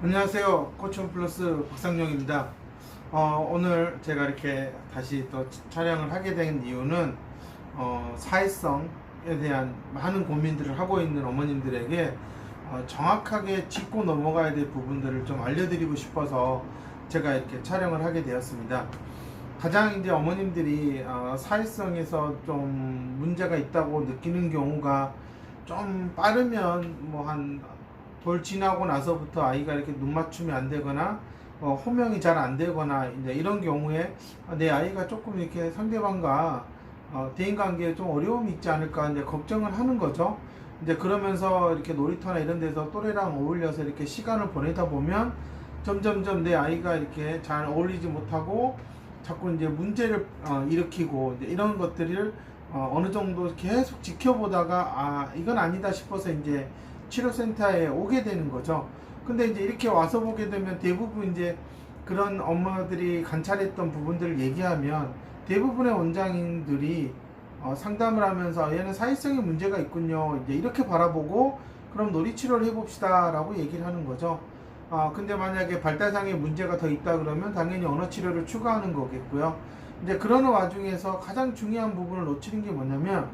안녕하세요. 코치원 플러스 박상용입니다. 오늘 제가 이렇게 다시 또 촬영을 하게 된 이유는 사회성에 대한 많은 고민들을 하고 있는 어머님들에게 정확하게 짚고 넘어가야 될 부분들을 좀 알려드리고 싶어서 제가 이렇게 촬영을 하게 되었습니다. 가장 이제 어머님들이 사회성에서 좀 문제가 있다고 느끼는 경우가 좀 빠르면 뭐 한 돌 지나고 나서부터 아이가 이렇게 눈 맞춤이 안 되거나 호명이 잘 안 되거나 이제 이런 경우에 내 아이가 조금 이렇게 상대방과 대인관계에 좀 어려움이 있지 않을까 이제 걱정을 하는 거죠. 이제 그러면서 이렇게 놀이터나 이런 데서 또래랑 어울려서 이렇게 시간을 보내다 보면 점점점 내 아이가 이렇게 잘 어울리지 못하고 자꾸 이제 문제를 일으키고 이제 이런 것들을 어느 정도 계속 지켜보다가 이건 아니다 싶어서 이제 치료센터에 오게 되는 거죠. 근데 이제 이렇게 와서 보게 되면 대부분 이제 그런 엄마들이 관찰했던 부분들을 얘기하면 대부분의 원장님들이 상담을 하면서 얘는 사회성의 문제가 있군요. 이제 이렇게 바라보고 그럼 놀이치료를 해봅시다 라고 얘기를 하는 거죠. 근데 만약에 발달장애 문제가 더 있다 그러면 당연히 언어치료를 추가하는 거겠고요. 이제 그러는 와중에서 가장 중요한 부분을 놓치는 게 뭐냐면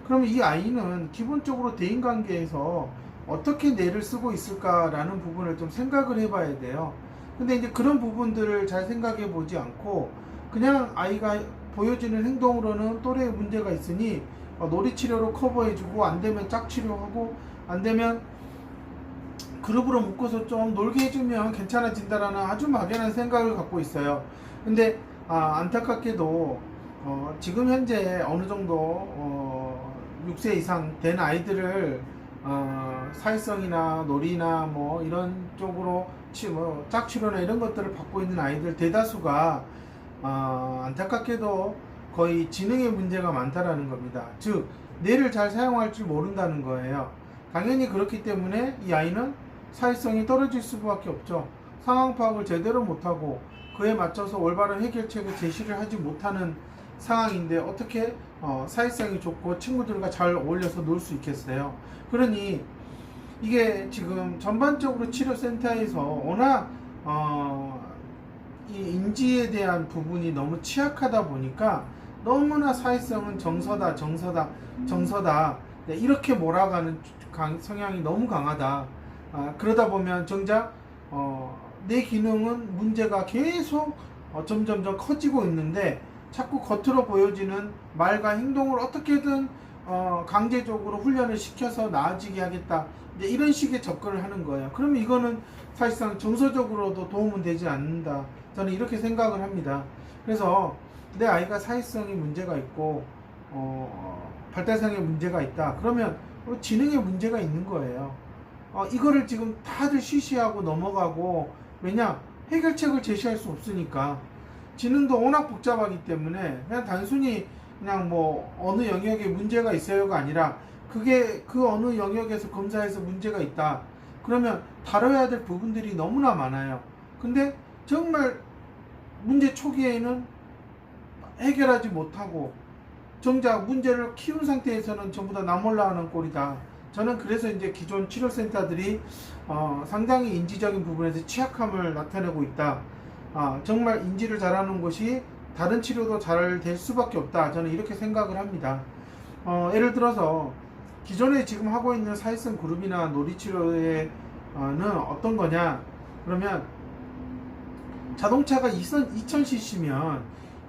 그러면 이 아이는 기본적으로 대인관계에서 어떻게 뇌를 쓰고 있을까라는 부분을 좀 생각을 해봐야 돼요. 근데 이제 그런 부분들을 잘 생각해 보지 않고 그냥 아이가 보여지는 행동으로는 또래의 문제가 있으니 놀이치료로 커버해주고 안 되면 짝치료하고 안 되면 그룹으로 묶어서 좀 놀게 해주면 괜찮아진다라는 아주 막연한 생각을 갖고 있어요. 근데 안타깝게도 지금 현재 어느 정도 6세 이상 된 아이들을 사회성이나 놀이나 뭐 이런 쪽으로 짝치료나 이런 것들을 받고 있는 아이들 대다수가 안타깝게도 거의 지능의 문제가 많다라는 겁니다. 즉 뇌를 잘 사용할 줄 모른다는 거예요. 당연히 그렇기 때문에 이 아이는 사회성이 떨어질 수밖에 없죠. 상황 파악을 제대로 못하고 그에 맞춰서 올바른 해결책을 제시를 하지 못하는 상황인데 어떻게 사회성이 좋고 친구들과 잘 어울려서 놀 수 있겠어요. 그러니 이게 지금 전반적으로 치료센터에서 워낙 이 인지에 대한 부분이 너무 취약하다 보니까 너무나 사회성은 정서다 네, 이렇게 몰아가는 성향이 너무 강하다. 그러다 보면 정작 내 기능은 문제가 계속 점점점 커지고 있는데 자꾸 겉으로 보여지는 말과 행동을 어떻게든 강제적으로 훈련을 시켜서 나아지게 하겠다. 이제 이런 식의 접근을 하는 거예요. 그러면 이거는 사실상 정서적으로도 도움은 되지 않는다. 저는 이렇게 생각을 합니다. 그래서 내 아이가 사회성이 문제가 있고 발달상의 문제가 있다. 그러면 지능의 문제가 있는 거예요. 이거를 지금 다들 쉬쉬하고 넘어가고 왜냐? 해결책을 제시할 수 없으니까. 지능도 워낙 복잡하기 때문에 그냥 단순히 그냥 뭐 어느 영역에 문제가 있어요가 아니라 그게 그 어느 영역에서 검사해서 문제가 있다. 그러면 다뤄야 될 부분들이 너무나 많아요. 근데 정말 문제 초기에는 해결하지 못하고 정작 문제를 키운 상태에서는 전부 다 나몰라하는 꼴이다. 저는 그래서 이제 기존 치료센터들이 상당히 인지적인 부분에서 취약함을 나타내고 있다. 정말 인지를 잘하는 곳이 다른 치료도 잘 될 수밖에 없다. 저는 이렇게 생각을 합니다. 예를 들어서 기존에 지금 하고 있는 사회성 그룹이나 놀이치료에는 어떤 거냐? 그러면 자동차가 2000cc면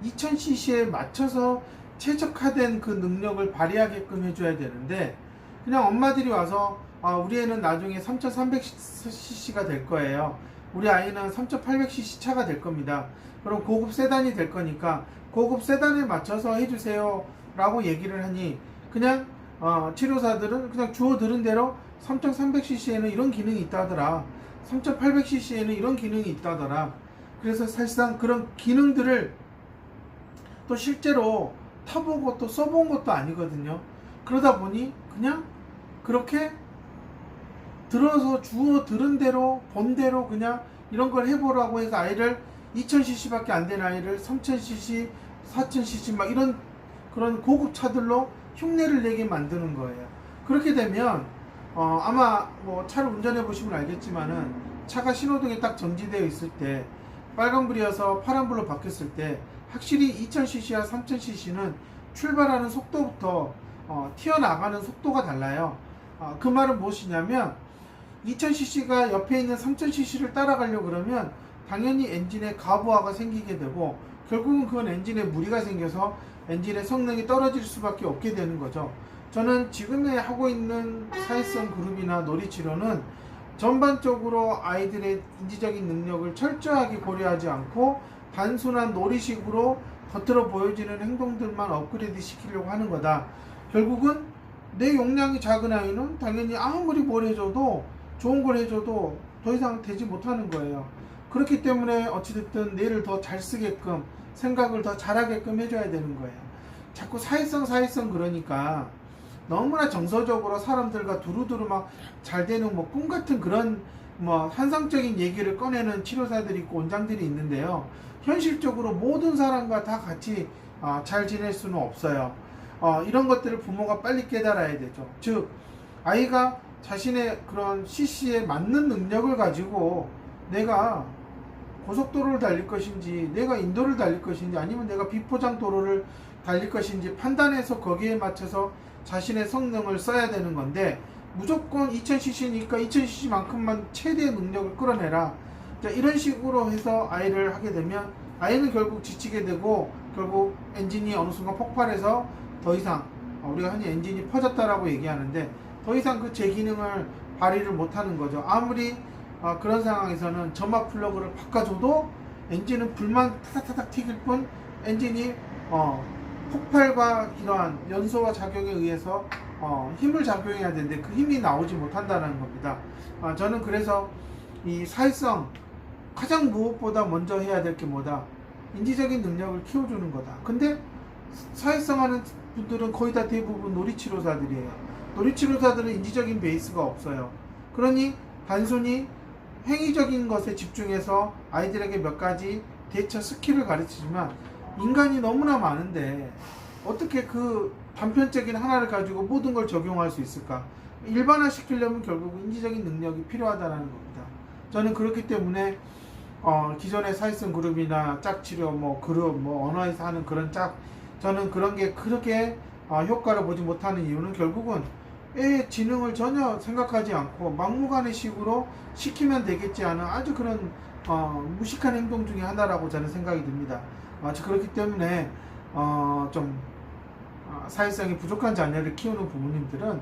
2000cc에 맞춰서 최적화된 그 능력을 발휘하게끔 해줘야 되는데 그냥 엄마들이 와서 우리 애는 나중에 3300cc가 될 거예요. 우리 아이는 3800cc 차가 될 겁니다. 그럼 고급 세단이 될 거니까 고급 세단에 맞춰서 해주세요 라고 얘기를 하니 그냥 치료사들은 그냥 주워 들은 대로 3300cc에는 이런 기능이 있다더라, 3800cc에는 이런 기능이 있다더라. 그래서 사실상 그런 기능들을 또 실제로 타보고 또 써본 것도 아니거든요. 그러다 보니 그냥 그렇게 들어서 주워 들은 대로 본 대로 그냥 이런 걸 해보라고 해서 아이를 2000cc 밖에 안 된 아이를 3000cc, 4000cc 막 이런 그런 고급 차들로 흉내를 내게 만드는 거예요. 그렇게 되면 아마 뭐 차를 운전해 보시면 알겠지만은 차가 신호등에 딱 정지되어 있을 때 빨간불이어서 파란불로 바뀌었을 때 확실히 2000cc와 3000cc는 출발하는 속도부터 튀어나가는 속도가 달라요. 그 말은 무엇이냐면 2000cc가 옆에 있는 3000cc를 따라가려고 그러면 당연히 엔진에 가부하가 생기게 되고 결국은 그건 엔진에 무리가 생겨서 엔진의 성능이 떨어질 수밖에 없게 되는 거죠. 저는 지금에 하고 있는 사회성 그룹이나 놀이치료는 전반적으로 아이들의 인지적인 능력을 철저하게 고려하지 않고 단순한 놀이식으로 겉으로 보여지는 행동들만 업그레이드 시키려고 하는 거다. 결국은 내 용량이 작은 아이는 당연히 아무리 뭘 해줘도 좋은 걸 해줘도 더 이상 되지 못하는 거예요. 그렇기 때문에 어찌됐든 뇌를 더 잘 쓰게끔 생각을 더 잘하게끔 해줘야 되는 거예요. 자꾸 사회성 그러니까 너무나 정서적으로 사람들과 두루두루 막 잘 되는 뭐 꿈 같은 그런 뭐 환상적인 얘기를 꺼내는 치료사들이 있고 원장들이 있는데요. 현실적으로 모든 사람과 다 같이 잘 지낼 수는 없어요. 이런 것들을 부모가 빨리 깨달아야 되죠. 즉 아이가 자신의 그런 CC에 맞는 능력을 가지고 내가 고속도로를 달릴 것인지 내가 인도를 달릴 것인지 아니면 내가 비포장 도로를 달릴 것인지 판단해서 거기에 맞춰서 자신의 성능을 써야 되는 건데 무조건 2000cc니까 2000cc만큼만 최대의 능력을 끌어내라. 자, 이런 식으로 해서 아이를 하게 되면 아이는 결국 지치게 되고 결국 엔진이 어느 순간 폭발해서 더 이상 우리가 흔히 엔진이 퍼졌다라고 얘기하는데 더 이상 그 제 기능을 발휘를 못하는 거죠. 아무리 그런 상황에서는 점막 플러그를 바꿔줘도 엔진은 불만 타닥타닥 튀길 뿐 엔진이 폭발과 이러한 연소와 작용에 의해서 힘을 작용해야 되는데 그 힘이 나오지 못한다는 겁니다. 저는 그래서 이 사회성 가장 무엇보다 먼저 해야 될 게 뭐다? 인지적인 능력을 키워주는 거다. 근데 사회성 하는 분들은 거의 다 대부분 놀이치료사들이에요. 놀이치료사들은 인지적인 베이스가 없어요. 그러니 단순히 행위적인 것에 집중해서 아이들에게 몇 가지 대처 스킬을 가르치지만 인간이 너무나 많은데 어떻게 그 단편적인 하나를 가지고 모든 걸 적용할 수 있을까? 일반화 시키려면 결국 인지적인 능력이 필요하다는 겁니다. 저는 그렇기 때문에 기존의 사회성 그룹이나 짝치료 그룹 언어에서 하는 그런 저는 그런 게 그렇게 효과를 보지 못하는 이유는 결국은 애의 지능을 전혀 생각하지 않고 막무가내 식으로 시키면 되겠지 하는 아주 그런 무식한 행동 중에 하나라고 저는 생각이 듭니다. 그렇기 때문에 좀 사회성이 부족한 자녀를 키우는 부모님들은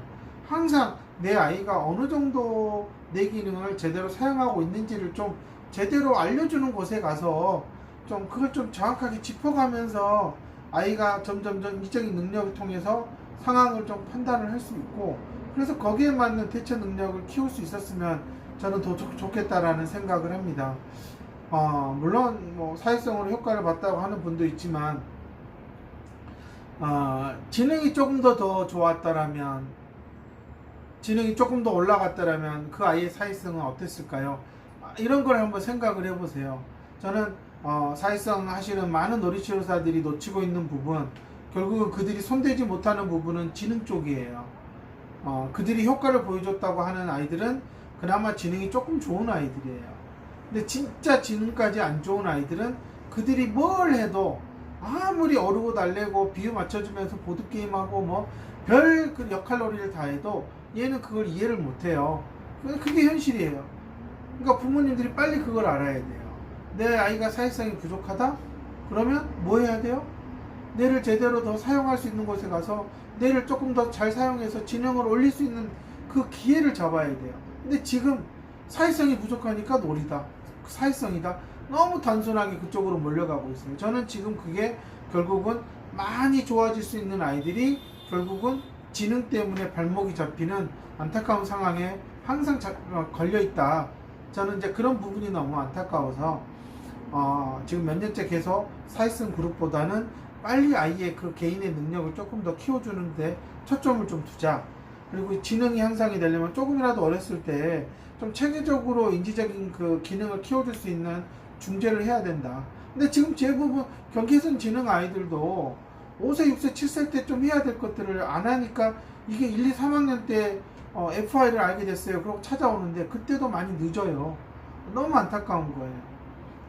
항상 내 아이가 어느 정도 내 기능을 제대로 사용하고 있는지를 좀 제대로 알려주는 곳에 가서 좀 그걸 좀 정확하게 짚어가면서 아이가 점점점 인지적인 능력을 통해서 상황을 좀 판단을 할 수 있고 그래서 거기에 맞는 대처 능력을 키울 수 있었으면 저는 더 좋겠다라는 생각을 합니다. 물론 사회성으로 효과를 봤다고 하는 분도 있지만 지능이 조금 더 좋았다라면 지능이 조금 더 올라갔다라면 그 아이의 사회성은 어땠을까요? 이런 걸 한번 생각을 해보세요. 저는 사회성 하시는 많은 놀이치료사들이 놓치고 있는 부분 결국은 그들이 손대지 못하는 부분은 지능 쪽이에요. 그들이 효과를 보여줬다고 하는 아이들은 그나마 지능이 조금 좋은 아이들이에요. 근데 진짜 지능까지 안 좋은 아이들은 그들이 뭘 해도 아무리 어르고 달래고 비유 맞춰주면서 보드게임하고 별 그 역할놀이를 다 해도 얘는 그걸 이해를 못해요. 그게 현실이에요. 그러니까 부모님들이 빨리 그걸 알아야 돼요. 내 아이가 사회성이 부족하다? 그러면 뭐 해야 돼요? 뇌를 제대로 더 사용할 수 있는 곳에 가서 뇌를 조금 더 잘 사용해서 지능을 올릴 수 있는 그 기회를 잡아야 돼요. 근데 지금 사회성이 부족하니까 놀이다, 사회성이다, 너무 단순하게 그쪽으로 몰려가고 있어요. 저는 지금 그게 결국은 많이 좋아질 수 있는 아이들이 결국은 지능 때문에 발목이 잡히는 안타까운 상황에 항상 걸려있다. 저는 이제 그런 부분이 너무 안타까워서 지금 몇 년째 계속 사회성 그룹보다는 빨리 아이의 그 개인의 능력을 조금 더 키워주는데 초점을 좀 두자. 그리고 지능이 향상이 되려면 조금이라도 어렸을 때 좀 체계적으로 인지적인 그 기능을 키워줄 수 있는 중재를 해야 된다. 근데 지금 대부분 경계선 지능 아이들도 5세, 6세, 7세 때 좀 해야 될 것들을 안 하니까 이게 1, 2, 3학년 때 FI를 알게 됐어요. 그러고 찾아오는데 그때도 많이 늦어요. 너무 안타까운 거예요.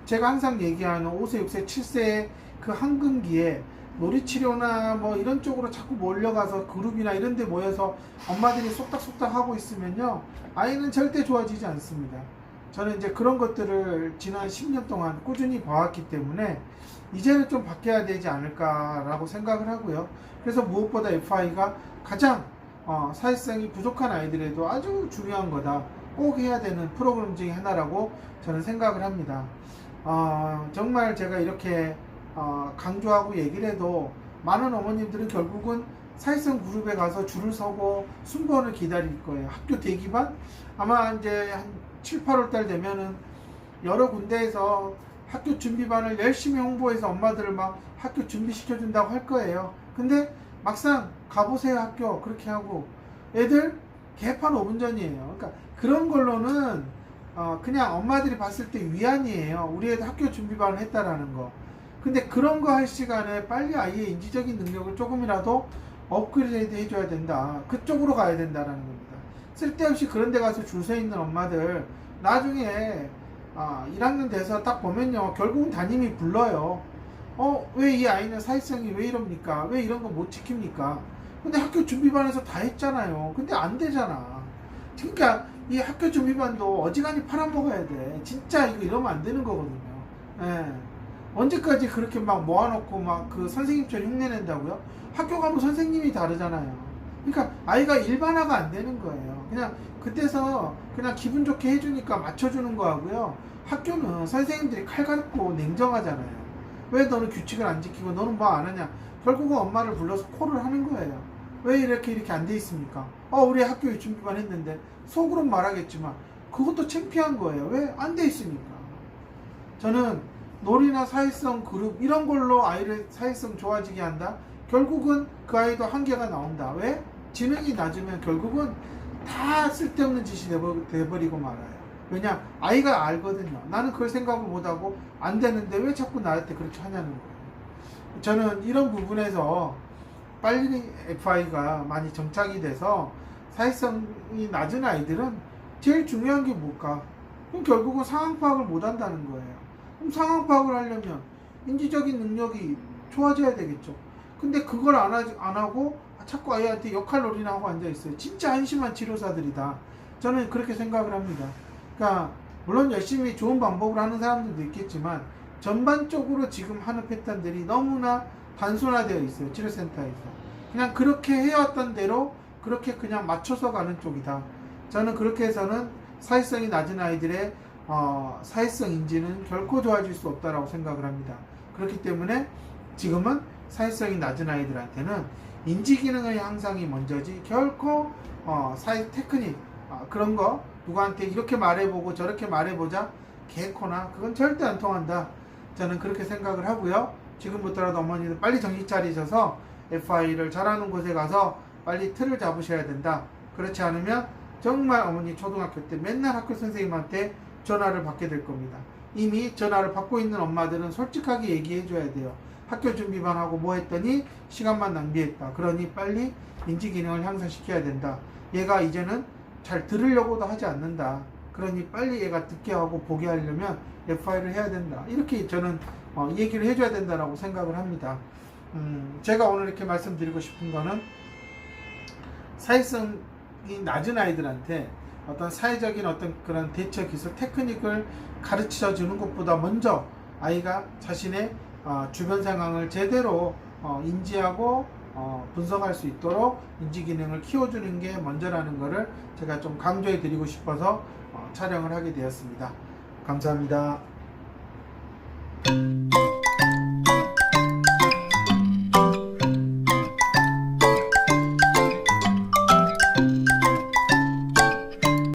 제가 항상 얘기하는 5세, 6세, 7세의 그 황금기에 놀이치료나 뭐 이런 쪽으로 자꾸 몰려가서 그룹이나 이런 데 모여서 엄마들이 쏙닥쏙닥 하고 있으면요, 아이는 절대 좋아지지 않습니다. 저는 이제 그런 것들을 지난 10년 동안 꾸준히 봐왔기 때문에 이제는 좀 바뀌어야 되지 않을까라고 생각을 하고요. 그래서 무엇보다 FI가 가장 사회성이 부족한 아이들에도 아주 중요한 거다. 꼭 해야 되는 프로그램 중에 하나라고 저는 생각을 합니다. 정말 제가 이렇게 강조하고 얘기를 해도 많은 어머님들은 결국은 사회성 그룹에 가서 줄을 서고 순번을 기다릴 거예요. 학교 대기반? 아마 이제 한 7, 8월 달 되면은 여러 군데에서 학교 준비반을 열심히 홍보해서 엄마들을 막 학교 준비시켜준다고 할 거예요. 근데 막상 가보세요 학교 그렇게 하고 애들 개판 5분 전이에요. 그러니까 그런 걸로는 그냥 엄마들이 봤을 때 위안이에요. 우리 애들 학교 준비반을 했다라는 거. 근데 그런 거 할 시간에 빨리 아이의 인지적인 능력을 조금이라도 업그레이드 해줘야 된다. 그쪽으로 가야 된다라는 겁니다. 쓸데없이 그런 데 가서 줄 서 있는 엄마들 나중에 1학년 돼서 딱 보면요, 결국은 담임이 불러요. 왜 이 아이는 사회성이 왜 이럽니까? 왜 이런 거 못 지킵니까? 근데 학교 준비반에서 다 했잖아요. 근데 안 되잖아. 그러니까 이 학교 준비반도 어지간히 팔아먹어야 돼. 진짜 이거 이러면 안 되는 거거든요. 예. 언제까지 그렇게 막 모아놓고 막 그 선생님처럼 흉내낸다고요? 학교 가면 선생님이 다르잖아요. 그러니까 아이가 일반화가 안 되는 거예요. 그냥 그때서 그냥 기분 좋게 해주니까 맞춰주는 거하고요. 학교는 선생님들이 칼 갈고 냉정하잖아요. 왜 너는 규칙을 안 지키고 너는 뭐 안 하냐? 결국은 엄마를 불러서 콜을 하는 거예요. 왜 이렇게 안 돼 있습니까? 우리 학교에 준비만 했는데 속으로는 말하겠지만 그것도 창피한 거예요. 왜 안 돼 있습니까? 저는 놀이나 사회성 그룹 이런 걸로 아이를 사회성 좋아지게 한다? 결국은 그 아이도 한계가 나온다. 왜? 지능이 낮으면 결국은 다 쓸데없는 짓이 돼버리고 말아요. 왜냐? 아이가 알거든요. 나는 그걸 생각을 못하고 안 되는데 왜 자꾸 나한테 그렇게 하냐는 거예요. 저는 이런 부분에서 빨리 FI가 많이 정착이 돼서 사회성이 낮은 아이들은 제일 중요한 게 뭘까? 그럼 결국은 상황 파악을 못 한다는 거예요. 그럼 상황 파악을 하려면 인지적인 능력이 좋아져야 되겠죠. 근데 그걸 안 하고 자꾸 아이한테 역할놀이나 하고 앉아있어요. 진짜 한심한 치료사들이다. 저는 그렇게 생각을 합니다. 그러니까 물론 열심히 좋은 방법을 하는 사람들도 있겠지만 전반적으로 지금 하는 패턴들이 너무나 단순화되어 있어요. 치료센터에서. 그냥 그렇게 해왔던 대로 그렇게 그냥 맞춰서 가는 쪽이다. 저는 그렇게 해서는 사회성이 낮은 아이들의 사회성 인지는 결코 좋아질 수 없다고 생각을 합니다. 그렇기 때문에 지금은 사회성이 낮은 아이들한테는 인지기능의 향상이 먼저지 결코 사회 테크닉 그런 거 누구한테 이렇게 말해보고 저렇게 말해보자 개코나 그건 절대 안 통한다. 저는 그렇게 생각을 하고요. 지금부터라도 어머니들 빨리 정신 차리셔서 FI를 잘하는 곳에 가서 빨리 틀을 잡으셔야 된다. 그렇지 않으면 정말 어머니 초등학교 때 맨날 학교 선생님한테 전화를 받게 될 겁니다. 이미 전화를 받고 있는 엄마들은 솔직하게 얘기해 줘야 돼요. 학교 준비만 하고 뭐 했더니 시간만 낭비했다. 그러니 빨리 인지기능을 향상시켜야 된다. 얘가 이제는 잘 들으려고도 하지 않는다. 그러니 빨리 얘가 듣게 하고 보게 하려면 FI를 해야 된다. 이렇게 저는 얘기를 해줘야 된다라고 생각을 합니다. 제가 오늘 이렇게 말씀드리고 싶은 거는 사회성이 낮은 아이들한테 어떤 사회적인 어떤 그런 대처 기술 테크닉을 가르쳐 주는 것보다 먼저 아이가 자신의 주변 상황을 제대로 인지하고 분석할 수 있도록 인지기능을 키워주는 게 먼저라는 것을 제가 좀 강조해 드리고 싶어서 촬영을 하게 되었습니다. 감사합니다.